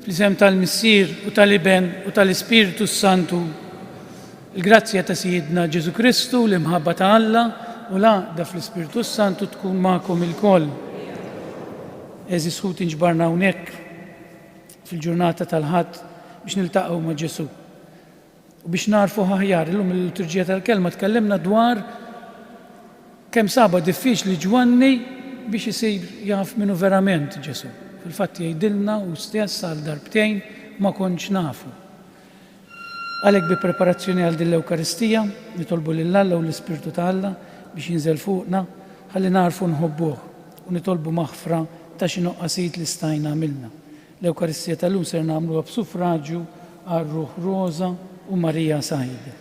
fl-isem tal-Missier u tal-Iben u tal-Ispiritu Santu, il-grazzja ta' Siedna Ġesu Kristu, l-imħabba ta' Alla u l-għaqda fl-Ispiritu Santu tkun magħkom ilkoll. Eżis ħut inġbarna hawnhekk fil-ġurnata tal-Ħadd biex niltaqgħu ma' Ġesu u biex narfu aħjar. Illum il-liturġija tal-kelma tkellimna dwar kemm saba diffiċli ġwanni biex isir jaf minnu verament Ġesu. Fil-fatt jgħidilna u stess għal darbtejn ma kontx nafu. Għalhekk bi preparazzjoni għal din l-Ewkaristija nitolbu lil Alla u l-Ispirtu ta' Alla biex jinżel fuqna ħalli narfu nħobbuh u nitolbu maħfra ta' xi noqqasijiet li stajna għamilna. L-Ewkaristija tal-lum ser nagħmluha b'suffraġġju għar-Ruħ Roża u Marija Sajda.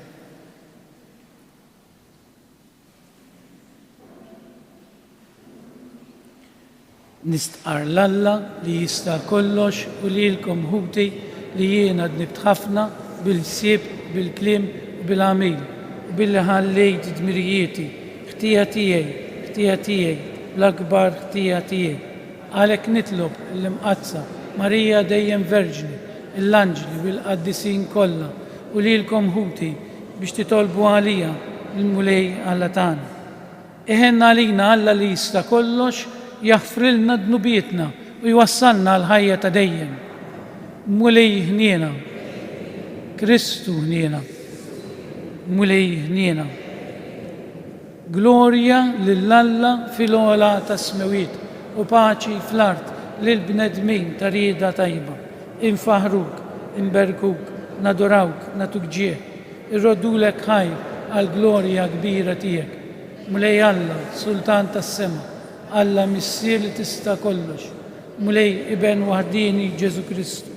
Nistqar l-Alla li jista' kollox u lilkom ħuti li jiena dnibt ħafna bil-sieb, bil-kliem u bil-għamil u billi ħallejt dmirijieti, ħtija tiegħi, l-akbar ħtija tiegħi. Għalhekk nitlob l-imqazza Marija dejjem Verġni, l-anġli u l-qaddisin kollha u lilkom ħuti biex titolbu għalija l-mulej Alla tagħna. Iħenna għalina Alla li jista' kollox jaħfrilna dnubietna u jwassalna l-ħajja ta' dejjem. Mulej ħniena, Kristu ħniena, mulej ħniena. Glorja lill-Alla fil-ola ta' smewiet u paċi fl-art lill-bnedmin ta' rieda tajba. Infaħruk, inberkuk, nadorawk, natuk ġieħ, irrodulek ħajr għal-glorja kbira tiegħek. Mulej Alla, Sultan tas-sema, Alla Missier li tista' kollox, mulej Iben waħdini Ġesu Kristu,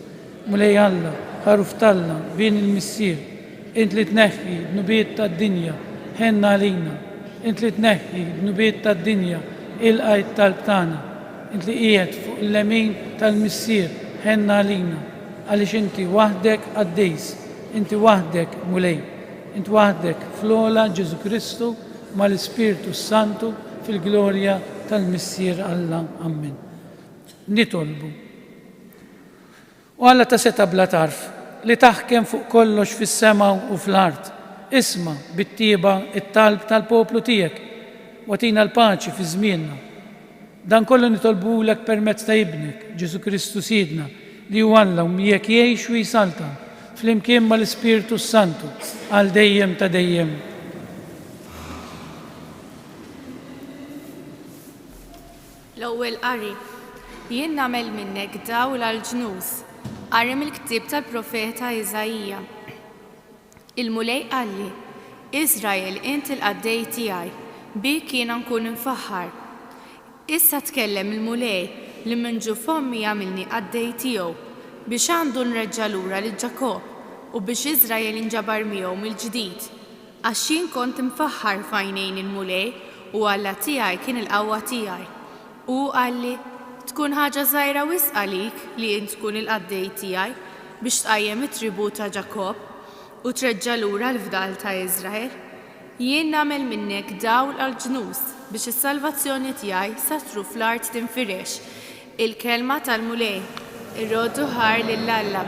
mulej Alla, ħaruf talla bin il-Missier, int li tneħħi dnubiet tad-dinja, ħenna għalina, int li tneħħi dnubiet tad-dinja, il-qajt tal-btana, int li qiegħed fuq il-lemin tal-Missier, ħenna għalina, għaliex inti waħdek għaddejs, inti waħdek mulej, inti waħdek fl-ola Ġesu Kristu mal-Ispiritu Santu fil-glorja tal-Missier Alla. Amen. Nitolbu. U Alla ta' seta' bla tarf li taħkem fuq kollox fis-sema u fl-art. Isma' bit-tieba it-talb tal-poplu tiegħek watina l-paċi fi żmienna. Dan kollu nitolbulek permezz ta' ibnek, Ġesu Kristu Siedna, li hu Alla u miegħek jgħix u jisalta flimkien mal-Ispiritu Santu għal dejjem ta' dejjem. L-ewwel qari, jien nagħmel minnek dawl għall-ġnus, qari mill-ktieb tal-profeta Iżajija. Il-mulej qalli, Iżrael int il-qaddej tiegħi, bik jiena nkun infaħħar. Issa tkellem il-mulej li minn ġu fommi għamilni qaddej tiegħu biex għandu nreġġa' lura lil Ġakob u biex Iżrael inġabar miegħu mill-ġdid. Għax jien kont imfaħħar f'għajnejn il-mulej u Alla tiegħi kien il-qawwa tiegħi. U għalli, tkun ħaġa żgħira wisq għalik li int tkun il-qaddej tiegħi biex tqajjem it-tribut ta' Ġakob u treġġa' lura l-fdal ta' Iżrael. Jien nagħmel minnek dawl għall-ġnus biex is-salvazzjoni tiegħi satru fl-art tinfirex. Il-kelma tal-mulej, irroddu ħar lill-Alla.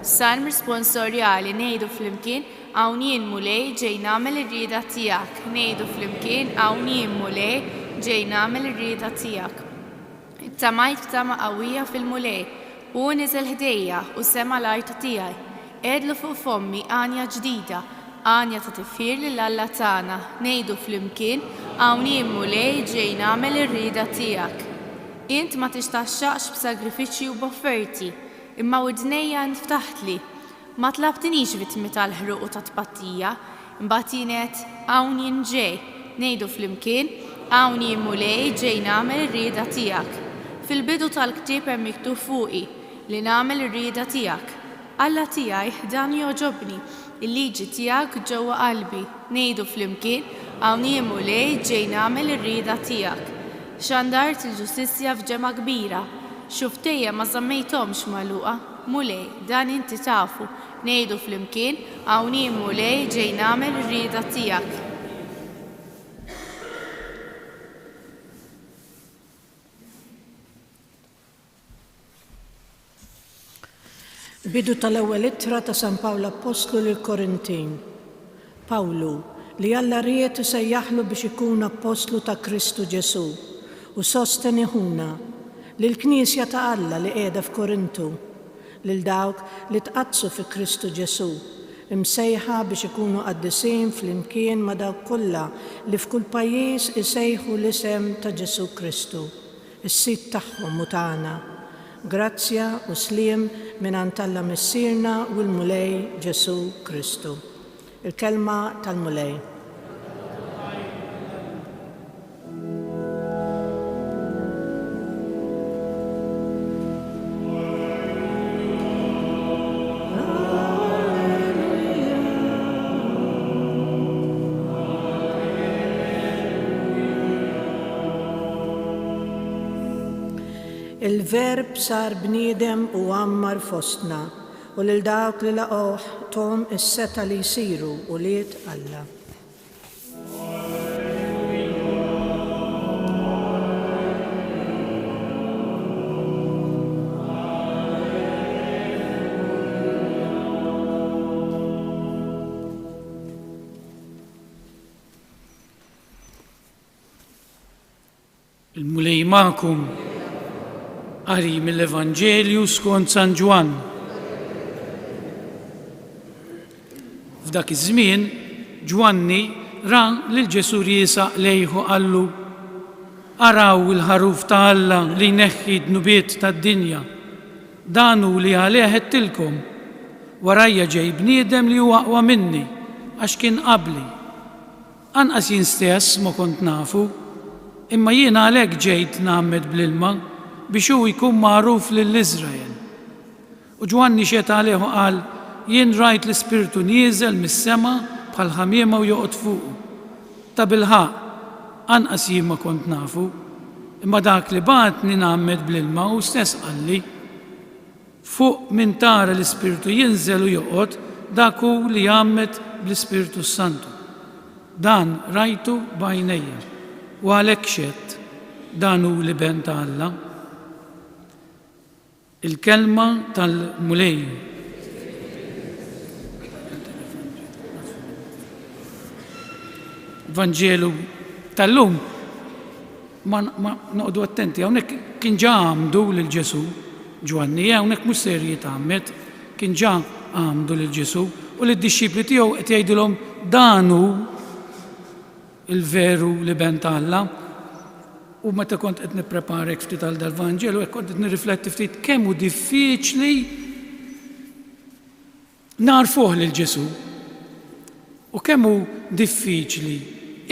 Salm responsorjali ngħidu flimkien hawn jien mulej ġej nagħmel ir-rieda tiegħek. Ngħidu flimkien hawn jien mulej ġej nagħmel ir-rieda tiegħek. Ittamajt b'tama qawwija fil-mulej u niżel ħdejja u sema l-art tiegħi. Edlu fuq fommi għanja ġdida, għanja ta' tifħir lill-Alla tagħna. Ngħidu flimkien hawn jien mulej ġej nagħmel ir-rieda tiegħek. Int ma tixtaxxaqx b'sagrifiċċji u b'offerti, imma widnejja nftaħtli. Ma tlabtinix vittmi tal-ħruq u ta' tpattija, imbagħad jienet hawn jien ġej. Ngħidu flimkien hawn jien mulej ġej nagħmel ir-rieda tiegħek. Fil-bidu tal-ktieb hemm miktub fuqi li nagħmel ir-rieda tiegħek. Alla tiegħi dan joġobni, il-liġi tiegħek ġewwa qalbi. Ngħidu flimkien hawn jien mulej ġej nagħmel ir-rieda tiegħek. Xandart il-ġustizzja f'ġemgħa kbira, xuftejja ma żammejthomx magħluqa. Mulej, dan inti tafu. Ngħidu flimkien hawn jien mulej ġej nagħmel ir-rieda tiegħek. Bidu tal-ewwel ittra ta' San Pawlu Apostlu lill-Korintin. Pawlu li Alla ried isejjaħlu biex ikun apostlu ta' Kristu Ġesu u sosteniħuna lill-Knisja ta' Alla li qiegħda f'Korintu, lil dawk li tqazzu fi Kristu Ġesu, imsejħa biex ikunu qaddisin flimkien ma' dawk kollha li f'kull pajjiż isejħu l-isem ta' Ġesu Kristu, is-sit tagħhom u tagħna. Grazzja u sliem mingħand Alla Missierna u l-Mulej Ġesu Kristu. Il-kelma tal-Mulej. Il-Verb sar bniedem u għammar fostna, u lil dawk li laqgħuh tom is-seta li jsiru ulied Alla. Il-Mulej magħkom qari mill-Evanġelju skont San Ġwan. F'dak iż-żmien Ġwanni ra lil Ġesu riesaq lejhu qallu: Araw il-ħaruf ta' Alla li jneħħi d-nubiet tad-dinja. Dan hu li għalih għedtilkom, warajja ġej bniedem li huwa aqwa minni għax kien qabli. Anqas jien stess ma kont nafu, imma jien għalhekk ġejt nagħmmed bl-ilma biex hu jkun magħruf lill-Iżrael. U Ġwanni xeta għalih u qal: Jien rajt l-Ispirtu nieżel mis-sema bħal ħamiema u joqgħod fuqu. Ta' bilħaq anqas jien ma kont nafu, imma dak li bagħatni nagħmmed bl-ilma hu stess qalli: fuq min tara l-Ispirtu jinżel u joqgħod, dak hu li jagħmmed bl-Ispirtu Santu. Dan rajtu b'għajnejja u għalhekk xedt dan hu l-iben ta' Alla. Il-kelma tal-Mulej. Vanġelu tal-lum, ma noqdu attenti, hawnhekk kien ġa għamdu lil Ġesu, Ġwanni, hawnhekk mhux ser jitgħammed, kien ġa għamdu lil Ġesu u lid-dixxipli tiegħu qed jgħidulhom dan hu il-veru l-iben ta' Alla. U meta kont qed nippreparek ftit għal dal-Vanġelu, hekk kont qed nirrifletti ftit kemm hu diffiċli narfuh lil Ġesu u kemm hu diffiċli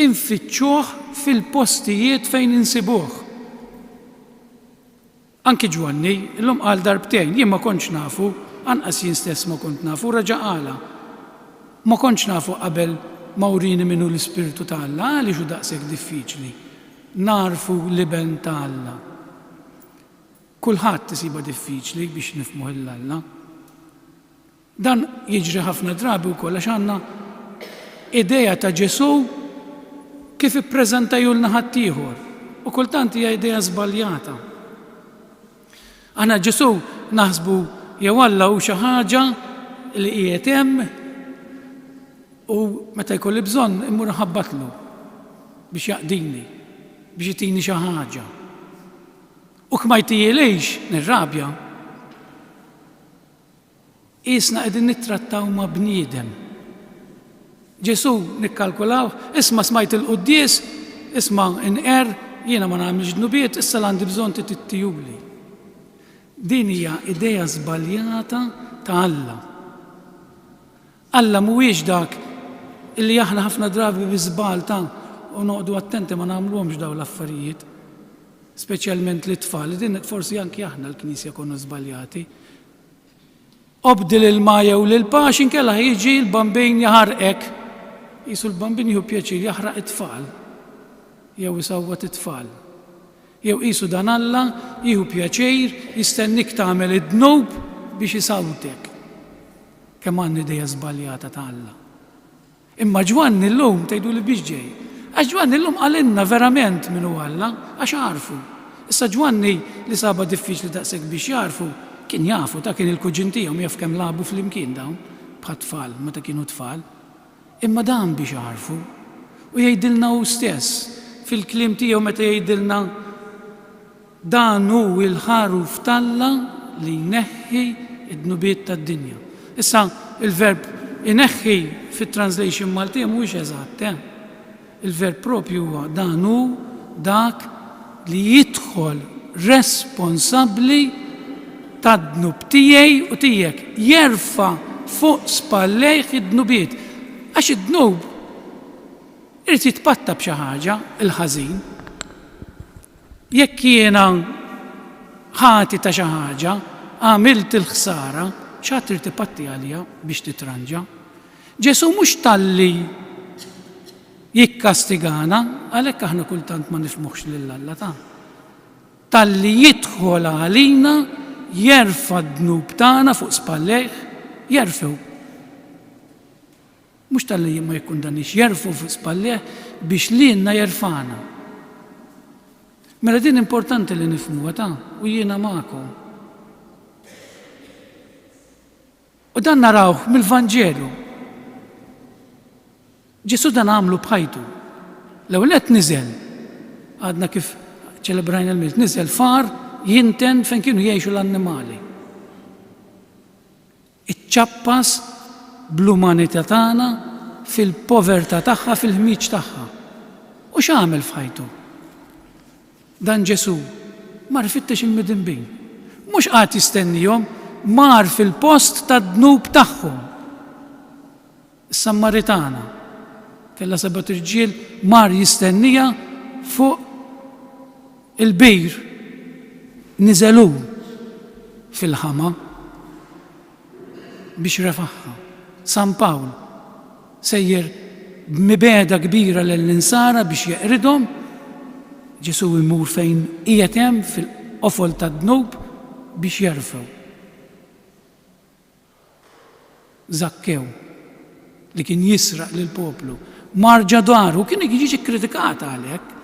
infittxuh fil-postijiet fejn insibuh. Anki Ġwanni illum qal darbtejn, jien ma kontx nafu, anqas jien stess ma kont nafu, raġa' qala. Ma kontx nafu qabel ma urini minnu l-Ispirtu ta' Alla, għaliex hu daqshekk diffiċli narfu l-iben ta' Alla. Kulħadd isiba diffiċli biex nifhmu l-Alla. Dan jiġri ħafna drabi wkoll għax għandna idea ta' Ġesu kif ippreżentajulna ħaddieħor u kultant hija idea żbaljata. Aħna Ġesu naħsbu jew Alla hu xi ħaġa li qiegħed hemm u meta jkolli bżonn immur nħabbatlu biex jaqdini, biex jitini xi ħaġa. U kma jtijilejx nirrabja. Isna qegħdin nittrattaw ma' bniedem. Ġesu nikkalkulaw, isma' smajt il-quddies, isma' inqer, jiena ma nagħmilx dnubiet, issa għandi bżonn tittijuli. Din hija idea żbaljata ta' Alla. Alla mhuwiex dak illi aħna ħafna drabi biżbal ta' u noqdu attenti ma nagħmluhomx dawn l-affarijiet, speċjalment l-tfal, din forsi anki aħna l-Knisja konu żbaljati. Obdil il-maja u l-pax inkella jiġi l-bambin jaħarqek. Jisu l-bambin jieħu pjaċir jaħraq it-tfal, jew isawwat it-tfal. Jew qisu dan Alla jieħu pjaċir jistennik tagħmel id-dnub biex isawtek. Kemm għandi idea żbaljata ta' Alla. Imma Ġwanni llum tgħidu li biex ġej. Għax Ġwanni llum għalinna verament min hu Alla, għax għarfu. Issa Ġwanni li saba diffiċli daqshekk biex jarfu, kien jafu ta' kien il-kuġin tiegħu jaf kemm labu fl-imkien dawn bħat tfal meta kienu tfal. Imma dan biex jarfu u jgħidilna hu stess fil-kliem tiegħu meta jgħidilna dan hu l-ħaruf talla li jneħħi id-dnubiet tad-dinja. Issa il-verb ineħħi fit-translation Maltija mhuwiex eżatt, il-verb propju huwa dan hu dak li jidħol responsabbli tad-dnub tiegħi u tiegħek, jerfa' fuq spallejh id-dnubiet. Għax id-dnub irid jitpatta b'xi ħaġa il-ħażin. Jekk jiena ħati ta' xi ħaġa, għamilt il-ħsara, x'għad trid tipatti għalija biex titranġa. Ġesu mhux talli jikkastigana, għalhekk aħna kultant ma nifhmuhx lil Alla ta'. Talli jidħol għalina jerfa' d-dnub tagħna fuq spallejh, jerfew. Mhux talli ma jikkundanix, jerfu fuq spallejh biex lilna jerfana. Mela din importanti li nifhmuha ta' u jiena magħkom. U dan narawh mill-Vanġelu. Ġesu dan għamlu bħajtu. L-ewwel qed niżel, għadna kif ċelebrajna l-milt, niżel far jinten fejn kienu jgħixu l-annimali. Iċċappas bl-umanità tagħna fil-povertà tagħha, fil-ħmiġ tagħha. U x'għamel f'ħajtu? Dan Ġesu mar fittex il-midinbin. Mhux qagħd jistennihom, mar fil-post tad-dnub tagħhom. Is-Sammaritana kellha 7 irġiel mar jistennija fuq il-bijr. Niżelu fil-ħama biex refaħħa. San Pawl sejjer b'mibeda kbira lill-insara biex jeqridhom. Ġesu jmur fejn qiegħed hemm fil-qofol tad-dnub biex jerfew. Zakkew li kien jisraq lill-poplu marġa daru kien jiġi kritikat għalhekk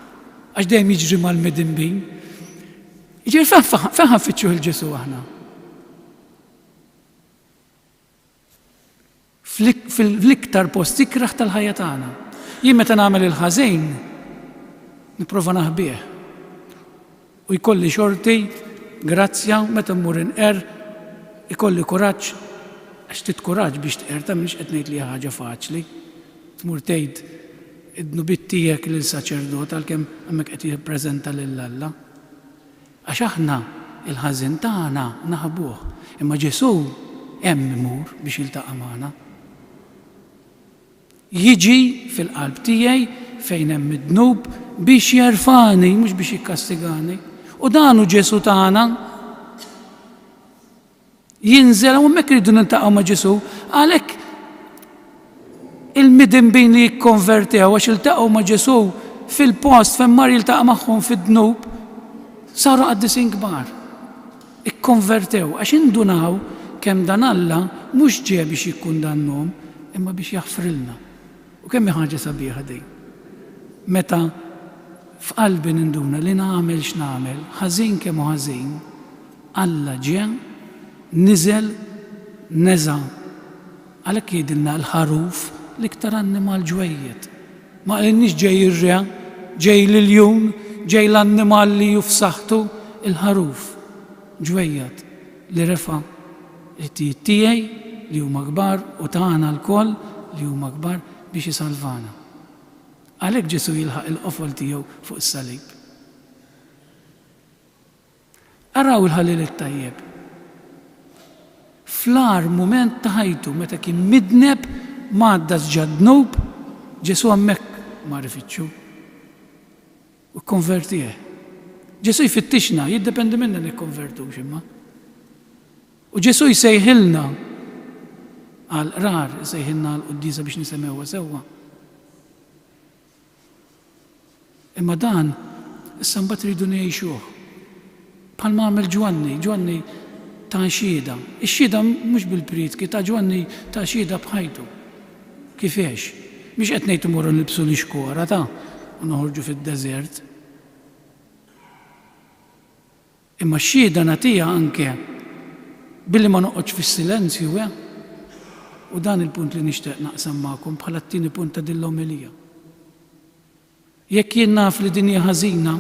għax dejjem jiġri mal-midinbin. Jiġri fejn ħanfittxu il-Ġesu aħna? Fl-iktar post ikraħ tal-ħajja tagħna. Jien meta nagħmel il-ħażin nipprova naħbih. U jkolli xorti, grazzja, meta mmur inqer, ikolli kuraġġ, għax tit kuraġġ biex tqer ta' mhix qed ngħid li ħaġa faċli. Tmur tgħid id-dnubiet tiegħek lill-saċerdot għalkemm hemmhekk qed jippreżenta lil Alla. Għax aħna il-ħażin tagħna naħbuh, imma Ġesu hemm imur biex jiltaqa' magħna. Jiġi fil-qalb tiegħi fejn hemm id-dnub biex jerfani, mhux biex jikkastigani. U dan hu Ġesu tagħna. Jinżel u hemmhekk iridu niltaqgħu ma' Ġesu, għalhekk il-midinbin li jikkonvertew għax iltaqgħu ma' Ġesu fil-post fejn mar jiltaqa' magħhom fid-dnub saru qaddisin kbar. Ikkonvertew għax indunaw kemm dan Alla mhux ġie biex jikkundannhom imma biex jaħfrilna. U kemm ħaġa sabiħa din. Meta f'qalbi ninduna li nagħmel x'nagħmel, ħażin kemm hu ħażin, Alla ġie, niżel, neża. Għalhekk jgħidilna l-ħaruf l-iktar annimal ġwejjed. Ma qilniex ġej ir-re, ġej l-iljun, ġej l-annimal li hu f'saħħtu, il-ħaruf ġwejjed li refa' it-tiet tiegħi li huma kbar u tagħna lkoll li huma kbar biex isalvana. Għalhekk Ġesu jilħaq il-qofol tiegħu fuq is-salib. Araw il-ħalil it-tajjeb. Fl-ar mument ta' ħajtu meta kien midneb m'għadda ġadnub, Ġesu hemmhekk ma rifittxu. U konvertih. Ġesu jfittixna, jiddependi minna nikkonvertux imma. U Ġesu jsejħilna għal-qrar, jsejħilna għal-quddisa biex nisemewha sewwa. Imma dan, issa mbagħad tridu ngħixuh. Bħalma għamel Ġwanni ta' xhieda. Ix-xhieda mhux bil-pritki, ta' Ġwanni ta' xhieda bħajtu. Kifiex? Mhix qed ngħid imorru nilbsu l-ixkora ta' u noħorġu fid-deżert. Imma x-xhieda nagħtiha anke billi ma noqgħodx fis-silenzju u dan il-punt li nixtieq naqsam magħkom bħala t-tieni punt ta' din l-omilija. Jekk jien naf li din hija ħażina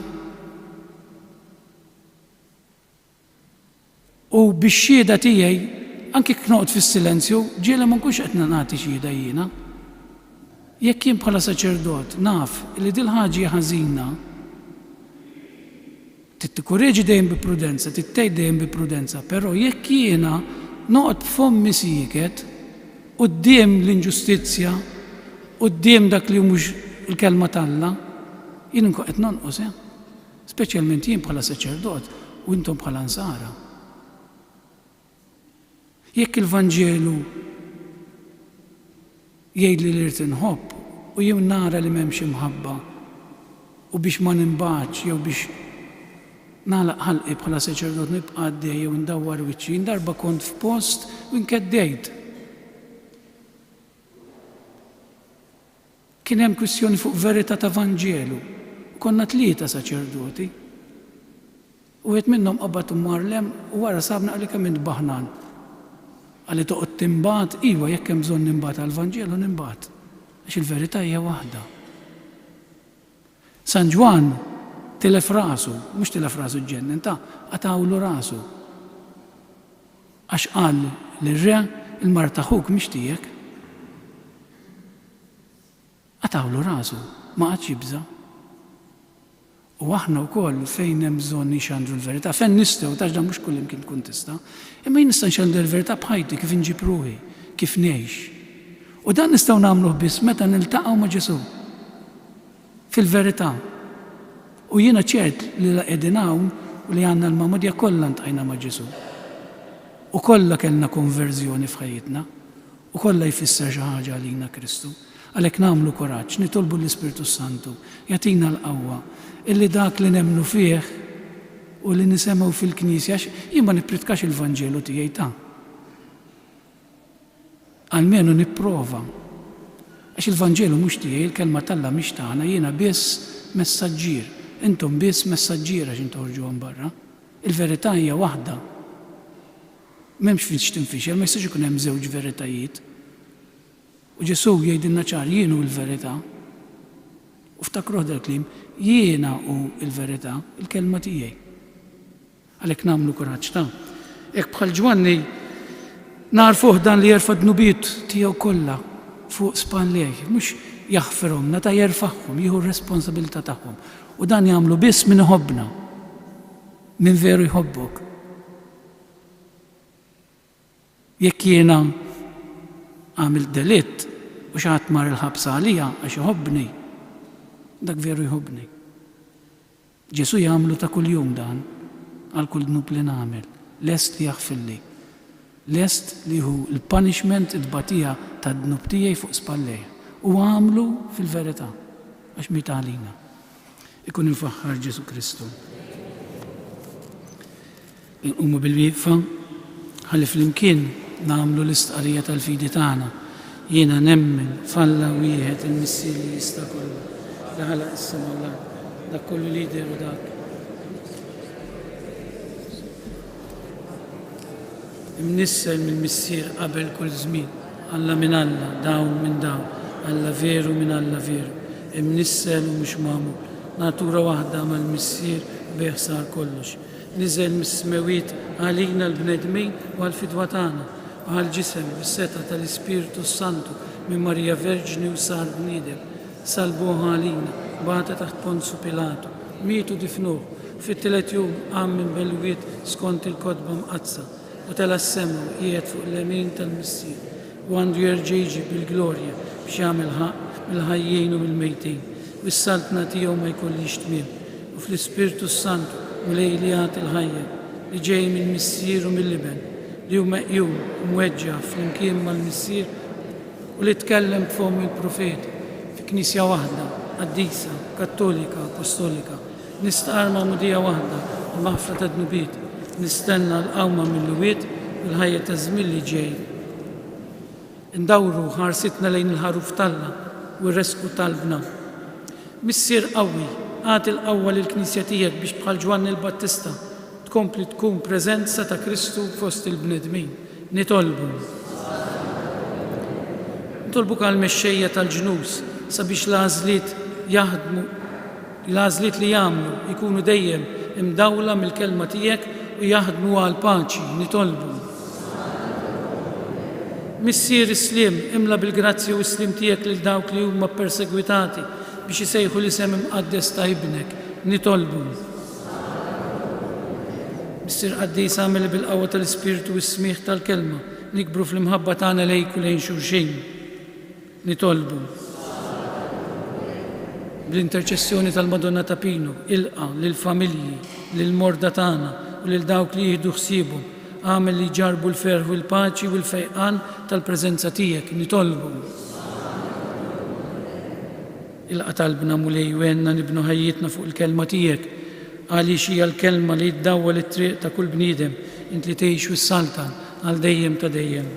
u bix-xhieda tiegħi anke jekk noqgħod fis-silenzju ġiela ma nkunx qed nagħti xhieda jiena. Jekk jien bħala saċerdot naf li din ħaġa hija ħażina, tittikkureġi dejjem bi prudenza, tittej dejjem bi prudenza, però jekk jiena noqgħod b'fommi sieket quddiem l-inġustizzja, quddiem dak li mhux il-kelma talla, jien nkun qed nonqos, speċjalment jien bħala saċerdot u intom bħala nsara. Jekk il-Vanġelu jgħidli li rrid inħobb u jien nara li m'hemmx imħabba u biex ma nimbagħadx jew biex nagħlaq ħalqi bħala saċerdot nibqa' għaddej jew ndawwar wiċċi, darba kont f'post u nkeddejt. Kien hemm kwistjoni fuq verità ta' Vanġelu. Konna 3 saċerdoti. U qed minnhom qabad Marlem u wara sabna għalli kemm intbaħnan. Għalli toqgħod timbagħad, iva jekk hemm bżonn nimbagħad għall-Vanġelu nimbagħad. Għax il-verità hija waħda. San Ġwan tilef rasu, mhux tilef rasu ġennenta, qatawlu rasu. Għax qal lir-re il-marta ħuk mhix tiegħek. Qatawlu rasu, ma qadx jibża. U aħna wkoll fejn hemm bżonn nixandru l-verità, fejn nistgħu tax dan mhux kull imkien tkun tista', imma jien nista' nxandru l-verità bħajti kif inġib ruħi, kif ngħix. U dan nistgħu nagħmluh biss meta niltaqgħu ma' Ġesu fil-verità. U jiena ċert li qegħdin hawn u li għandna l-mamudja kollha ntqajna ma' Ġesu. U kollha kellna konverżjoni f'ħajjitna u kollha jfisser xi ħaġa għalina Kristu. Għalhekk nagħmlu kuraġġ, nitolbu l-Ispirtu Santu jagħtina l-qawwa illi dak li nemmnu fih u li nisemgħu fil-Knisja jien ma nippritkax il-Vanġelu tiegħi ta'. Almenu nipprova. Għax il-Vanġelu mhux tiegħi, il-kelma talla mhix tagħna, jiena biss messaġġier. Intom biss messaġġiera x'in toħorġuhom barra. Il-verità hija waħda. M'hemmx fiex tinfixel, ma jistax ikun hemm żewġ veritajiet. U Ġesu jgħidilna ċar jienu l-verità. U ftakruh dal-kliem, jiena u l-verità, il-kelma tiegħi. Għalhekk nagħmlu kuraġġ ta'. Hekk bħal Ġwanni narfuh dan li jerfa' d-nubiet tiegħu kollha fuq spallejh, mhux jaħfirhom, ta' jerfa'hom, jieħu r-responsabilità tagħhom. U dan jagħmlu biss minn ħobbna, minn veru jħobbok. Jekk jiena għamil delitt u xaħat mar il-ħabsa għalija għax jħobbni, dak veru jħobbni. Ġesu jagħmlu ta' kull jum dan, għal kull dnub li nagħmel, lest li jaħfilli, lest li hu l-punishment id-batija ta' dnub tiegħi fuq spallejh. U għamlu fil-verità, għax mita għalina. Ikun il-faħħar Ġesu Kristu. Inqumu bil-wieqfa, ħalli fl-imkien nagħmlu l-istqarrija tal-fidi tagħna. Jiena nemmen falla wieħed il-Missier li jista' kollu. Li ħalaq is-sema u l-ard, dak kollu li jidher u dak. Imnissel mill-Missier qabel kull żmien, Alla minn Alla, dawn minn dawn, Alla veru minn Alla veru. Imnissel u mhux magħmul. Natura waħda mal-Missier bih sar kollox. Niżel mis-smewiet għalina l-bnedmin u għal-fidwa tagħna u għal-ġisem bis-seta tal-Ispiritu Santu minn Marija Verġni u sar bniedem. Salbuha għalina, bata taħt Ponzu Pilatu, mietu difnuh, fit-tielet jum qam minn belwiet skont il-kodba mqazza u tela-sema qiegħed fuq l-emin tal-Missier u għandu jerġa' jiġi bil-glorja biex jagħmel ħaq mill-ħajjin u mill-mejtin. U s-saltna tiegħu ma jkollix tmiem u fl-Ispiritu Santu u lejlijat il-ħajja li ġej mill-Missier u mill-Liben li hu meqjum u mweġġa flimkien mal-Missier u li tkellem b'fom il-profeti fi Knisja waħda, qaddisa, kattolika, apostolika, nistqar ma'mudija waħda, l-maħfra ta' dnubiet, nistenna l-qawma mill-luwiet u l-ħajja ta' żmien li ġej. Indawru ħarsitna lejn il-ħaruf talla u r-resku talbna. Missier qawwi, għati l-qawwa lill-Knisja tiegħek biex bħal Ġwanni l-Battista tkompli tkun preżenza ta' Kristu fost il-bnedmin. Nitolbu għal-mexxejja tal-ġnus sabiex l-għażliet li jagħmlu jkunu dejjem imdawla mill-kelma tiegħek u jaħdmu għal paċi. Nitolbu Missier Islim imla bil-grazzi u islim tiegħek lil dawk li huma persegwitati biex isejħu l-isem imqaddes ta' ibnek. Nitolbu Missier Qaddis għamel bil-qawwa tal-Ispirtu u s-smieħ tal-kelma nikbru fl-imħabba tagħna lejk u lejn xulxin. Nitolbu bl-interċessjoni tal-Madonna ta' Pino ilqa lill-familji, lill-morda tagħna u lil dawk li jieħdu ħsiebhom għamel li ġarbu l-ferħ u l-paċi u l-fejqan tal-preżenza tiegħek. Nitolbu ilqa talbna mulej u għenna nibnu ħajjitna fuq il-kelma tiegħek għaliex hija l-kelma li ddawwal it-triq ta' kull bniedem int li tgħix u s-saltan għal dejjem ta' dejjem.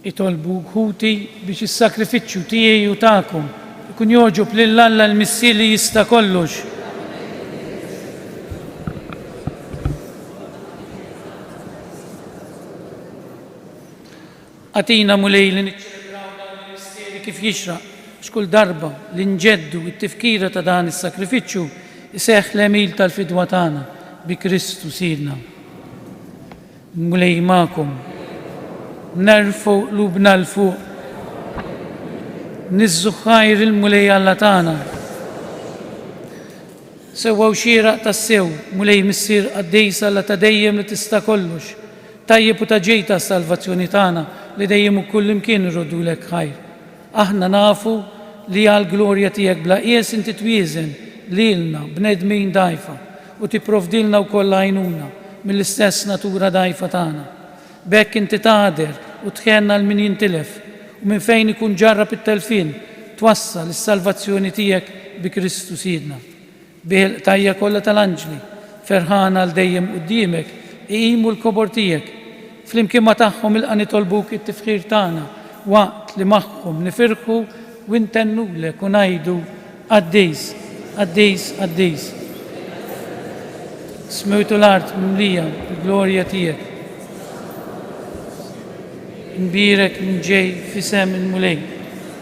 Itolbu ħuti biex is-sakrifiċċju tiegħi u tagħkom ikun joġob lil Alla l-Missier li jista' kollox. Għatina mulej li niċċelebraw dan il-mistieri kif jixraq x'kull darba li nġeddu t-tifkira ta' dan is-sakrifiċċju iseħħ l-emil tal-fidwa tagħna bi Kristu Sidna. Mulej magħkom nerfu lubna l-fuq, nizzu ħajr il-mulej Alla tagħna. Sewwa xieraq tas-sew, mulej Missier Qaddis Alla ta' dejjem li tista' kollox, tajjeb u ta' ġejta s-salvazzjoni tagħna li dejjem u kull imkien irrodulek ħajr. Aħna nafu li għall-glorja tiegħek bla qies inti twieżen lilna bnedmin dgħajfa u tipprovdilna wkoll għajnuna mill-istess natura dgħajfa tagħna. Bekk inti tagħder u tħenna l-min jintilef u minn fejn ikun ġarrab it-telfin twassal is-salvazzjoni tiegħek bi Kristu Sidna. Bih tajja kollha tal-anġli ferħana għal dejjem quddiemek iqimu l-kobor tiegħek flimkien ma tagħhom ilqa' nitolbuk it-tifħir tagħna waqt li magħhom nifirħu u ntennulek u ngħidu Qaddis, Qaddis, Qaddis. Smewtu l-art mimlija bil-glorja tiegħek. Nbirek nġej fisem il-mulej,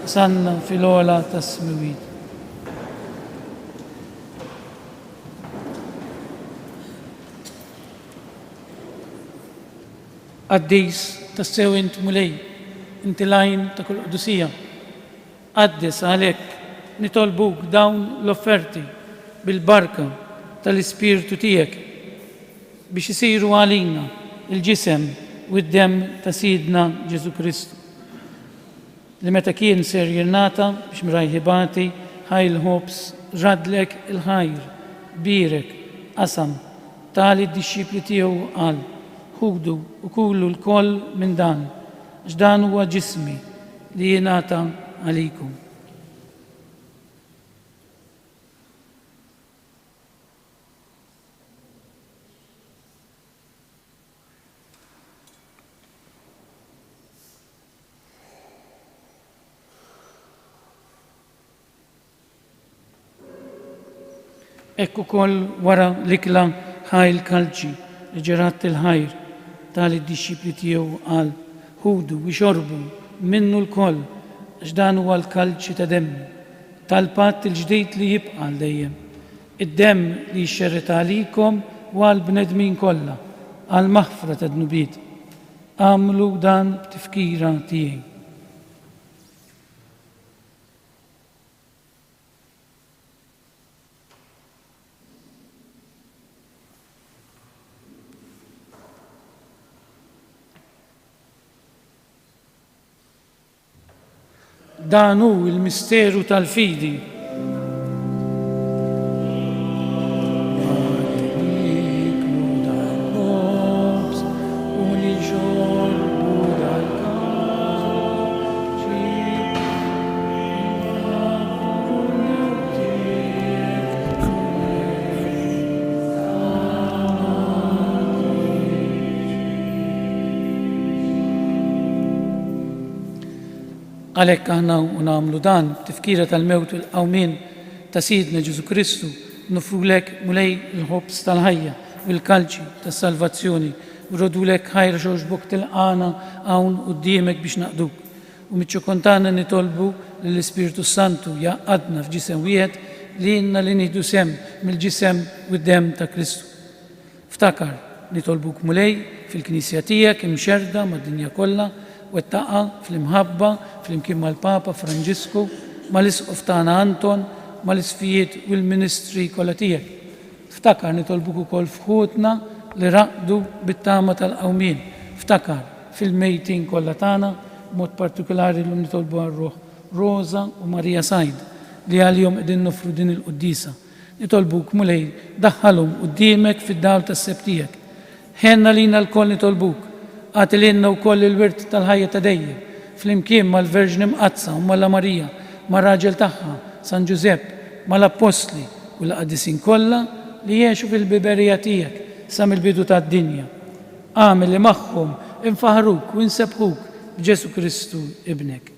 sanna fil-ola tas-smiwit. Qaddis tas-sew int mulej, inti lajn ta' kull qudusija. Qaddis għalhekk nitolbuk dawn l-offerti bil-barka tal-Ispirtu tiegħek biex isiru għalina il-ġisem u d-dem ta' Sidna Ġesu Kristu. Li meta kien ser jirnata biex mrajħibati ħajl ħobs radlek il-ħajr, birek, qasam, tali d-disċipli tiegħu qal, ħudu u kullu l-koll minn dan, x'dan huwa ġismi li jingħata għalikum. Ekku koll wara l-ikla ħajl kalċi li ġerat il-ħajr tal-disċipli tiegħu qal ħudu u xorbu minnu l-koll x'dan huwa l-kalċi ta' demmi tal-patt il-ġdid li jibqa' għal dejjem. Id-demm li jxerret għalikom u għal bnedmin kollha għal maħfra ta' dnubiet. Għamlu dan b'tifkira tiegħi. Dan hu il-misteru tal-fidi. Għalhekk aħna nagħmlu dan tifkira tal-mewt u l-qawmien ta' Sidna Ġesu Kristu nofrulek mulej il-ħobs tal-ħajja u l-kalċi tas-salvazzjoni u rodulek ħajra xogħġbok tilqana hawn quddiemek biex naqduk. U miċ-ċokontana nitolbu lill-Ispiritu Santu jaqadna f'ġisem wieħed li inna li nieħdu sem mill-ġisem u d-demm ta' Kristu. Ftakar nitolbuk mulej fil-Knisja tiegħek imxerda mad-dinja kollha u t-taqa fl-imħabba fl-imkien mal-Papa Franġisku, mal-Isqof tagħna Anton, mal-isfijiet u l-ministri kollha tiegħek. Ftakar nitolbuk ukoll f'ħutna li raqdu bit-tama tal-qawmien. Ftakar fil-mejtin kollha tagħna, mod partikolari l nitolbu għar-Ruħ Rosa u Marija Sajd li għalihom qegħdin nofru din il-quddisa. Nitolbuk mulej daħħalhom quddiemek fid-dawl tas-seb tiegħek. Ħenna lina l-koll nitolbuk għatililna u koll il-wirt tal-ħajja ta' dejjem, fl-imkien mal-Verġni Mqazza u mal-la Marija, mar-raġel tagħha, San Ġusepp, mal-Apostli u l-qaddisin kollha li jgħixu fil-biberija tiegħek sa mill-bidu tad-dinja. Għamel li magħhom infaħruk u nsebħuk b'Ġesu Kristu ibnek.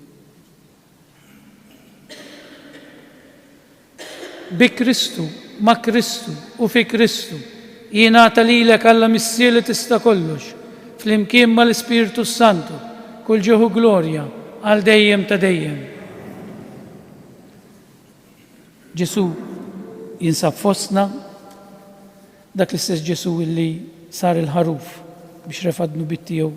Bi Kristu, ma' Kristu u fi Kristu jingħata lilek Alla missier li tista' kollox, fl-imkien mal-Ispiritu Santu, kull ġieħu glorja għal dejjem ta' dejjem. Ġesu jinsab fostna, dak l-istess Ġesu illi sar il-ħaruf biex refadnu bit-tiegħu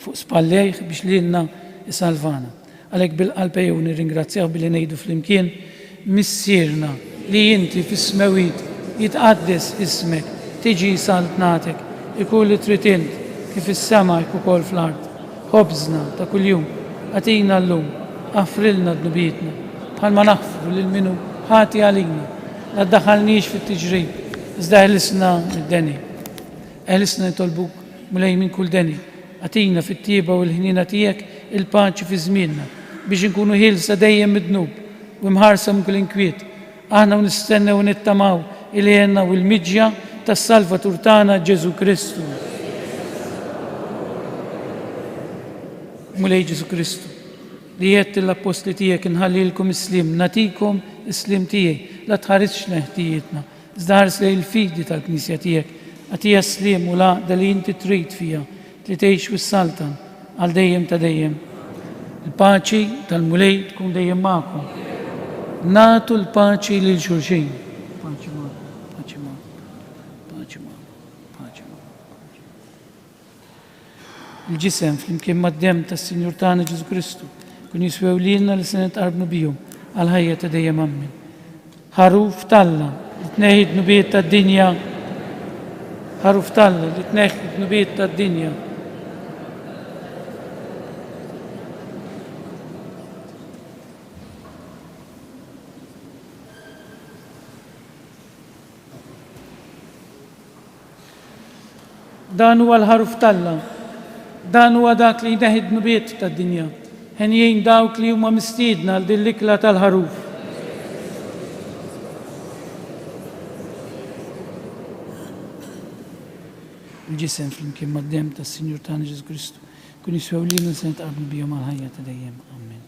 fuq spallejh biex lilna isalvana. Għalhekk bil-qalb ejjew nirringrazzjah billi ngħidu fl-imkien missierna li inti fis-smewit jitqaddes ismek, tiġi saltnatek, ikun li trid int kif is-sema jkun ukoll fl-art. Ħobżna ta' kuljum għatina llum, aħfrilna dnubietna bħalma naħfru lil minu ħati għalina, la ddaħħalniex fit-tiġrib, iżda ħlisna mid-deni. Ħlisna nitolbuk mulej minn kull deni, għatina fit-tieba u l-ħnina tiegħek il-paċi fi żmienna biex inkunu ħilsa dejjem mid-dnub u mħarsa minn kull inkwiet. Aħna nistennew u nittamaw il-għenna u l-miġja tas-Salvatur tagħna Ġesu Kristu. Mulej Ġesu Kristu, li jett l-apostli tiegħek inħallilkom islim, natikom islim tiegħi, la tħarisx leħtijietna, iżda ħares lejn il-fidi tal-Knisja tiegħek, għatija slim u laqda li inti trid fija, li tgħix fis-saltan għal dejjem ta' dejjem. Il-paċi tal-mulej tkun dejjem magħkom. Natu l-paċi lil xulxin. Paċi magħkom, paċi magħkom, paċi magħkom, paċi magħkom. Il-ġisem fl-imkien mad-demm tas-Sinjur tagħna Ġesu Kristu kun jiswew lilna li se nitqarbnu bihom għal ħajja ta' dejjem ammin. Ħaruf Talla li tneħħi d-nubiet tad-dinja. Ħaruf Talla li tneħħi d-nubiet tad-dinja. Dan huwa l-ħaruf Talla. Dan huwa dak li jneħħi d-nubiet tad-dinja. Ħenjin dawk li huma mistiedna għal din l-ikla tal-ħaruf. Il-ġisem fl-imkien mad-demm tas-Sinjur tagħna Ġesu Kristu kun jiswew lilna se nitqarbnu bihom għal ħajja ta' dejjem. Amen.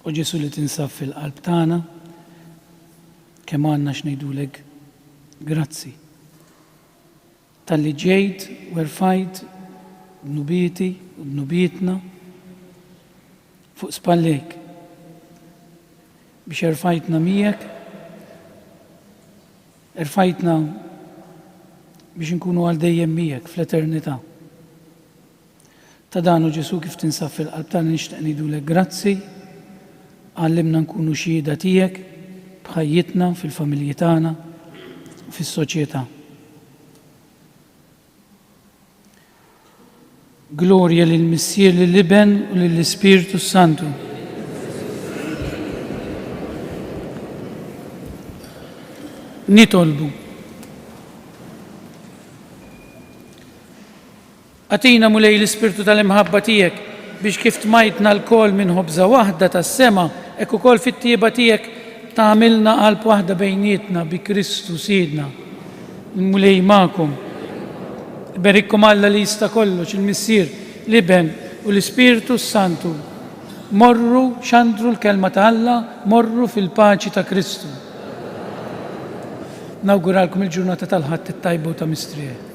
u Ġesu li tinsab fil-qalb tagħna, kemm għandna x'ngħidulek grazzi. Tal-li ġejt u rfajt dnubieti u dnubietna fuq spallejk biex irfajtna miegħek, irfajtna biex nkunu għal dejjem miegħek fl-eternità. Ta' dan u Ġesu kif tinsab fil-qalb tagħna nixtieq ngħidulek grazzi, għallimna nkunu xhieda tiegħek b'ħajjitna fil-familji tagħna u fis-soċjetà. Glorja lill-Missier lill-Iben u lill-Ispiritu Santu. Nitolbu. Atina mulej l-Ispiritu tal-imħabba tiegħek biex kif tmajtna l-kol minn ħobża waħda tas-sema hekk ukoll fit-tieba tiegħek tagħmilna qalb waħda bejnietna bi Kristu Siedna. Mulej magħkom. Berikkom Alla li jista' kollox, il-Missier, l-Iben u l-Ispiritu Santu. Morru xandru l-kelma ta' Alla, morru fil-paċi ta' Kristu. Nawguralkom il-ġurnata tal-ħadd it-tajba u ta' mistrieħ.